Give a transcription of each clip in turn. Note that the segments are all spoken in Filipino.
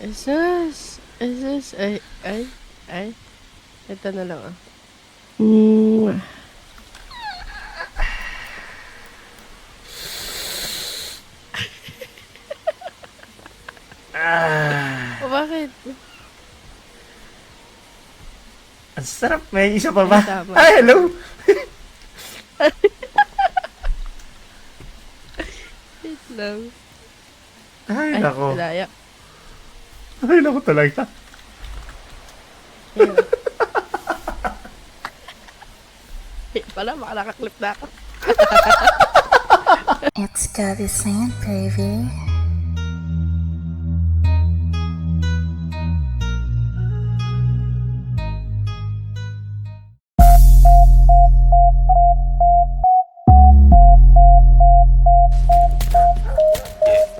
Jesus. Ay. Ito na lang ah. Mm. O bakit? Ang sarap. May isa pa ba? Ay, tama. Ay, hello. Wait lang. Ay, nako. Daya. Ay, nako talaga. Ayun. Pala, baka nakaklip na ako. It's Gabby Sand, baby.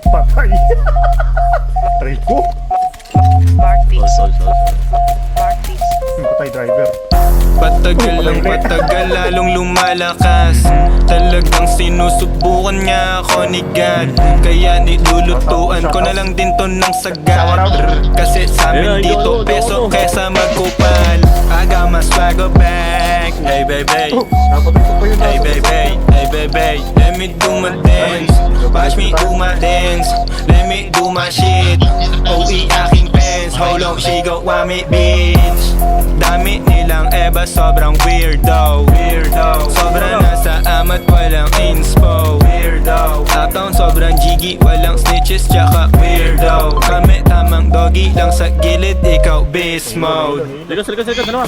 Patay. Rico. Mark please. Sol. Mark please. Patay driver. Patagal lang patagal lalong lumalakas. Talagang sinusubukan niya ako ni God. Kaya nilulutuan ko na lang din to ng sagad. Kasi sa amin dito peso kesa magkupal. I got my swagger back. Hey baby, Napatay ko pa yun. hey baby, hey baby. Let me do my dance. Watch me do my dance. Let me do my shit. OE aking pants. Hold on, she go want me bitch. Dami nilang eba, sobrang weirdo. Sobrang nasa amat, walang inspo. Uptown, sobrang jiggy, walang snitches, tsaka weirdo. Kami tamang doggy lang sa gilid, ikaw beast mode. Likas, dalawa.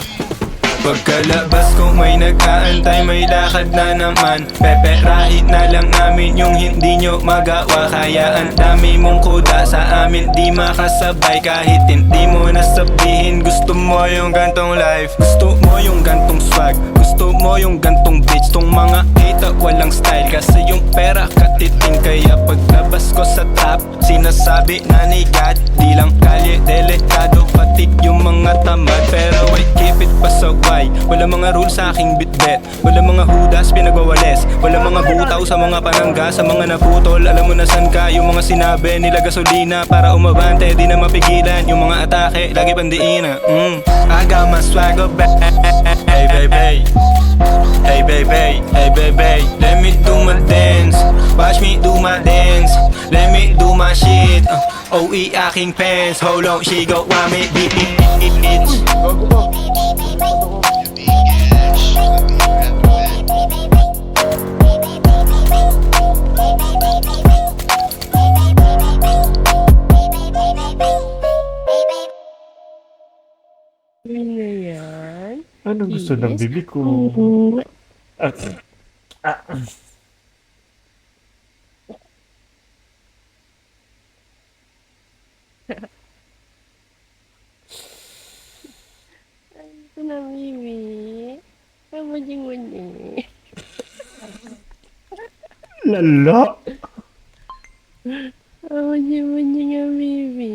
Pagkalabas ko may nag-aantay, may lakad na naman. Peperahin na lang namin yung hindi nyo magawa. Kaya ang dami mong kuda sa amin di makasabay. Kahit hindi mo nasabihin, gusto mo yung gantong life. Gusto mo yung gantong swag, gusto mo yung gantong bitch. Tong mga kita walang style, kasi yung pera katiting. Kaya paglabas ko sa trap, sinasabi na ni God. Di lang kalye, delikado, pati yung mga tamad. Pero wait, keep it pasaway. Wala mga rules sa aking bitbet. Wala mga hudas, pinagwawales. Wala mga butaw sa mga panangga, sa mga naputol. Alam mo na san ka, yung mga sinabi nila gasolina para umabante, di na mapigilan. Yung mga atake, lagi pandiina. I got my swagger back. Hey baby, hey baby, hey baby. Let me do my dance. Watch me do my dance. Let me do my shit. OE aking pants. Hold on, she go want me bitch. Yun na yan. Anong gusto ng Yes. bibi ko? Ah, ah, Ito na, Mimi. Kamujing-mujing. lala. Kamujing-mujing ang Mimi.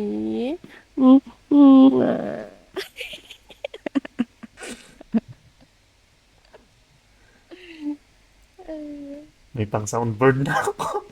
May pang soundboard na ako.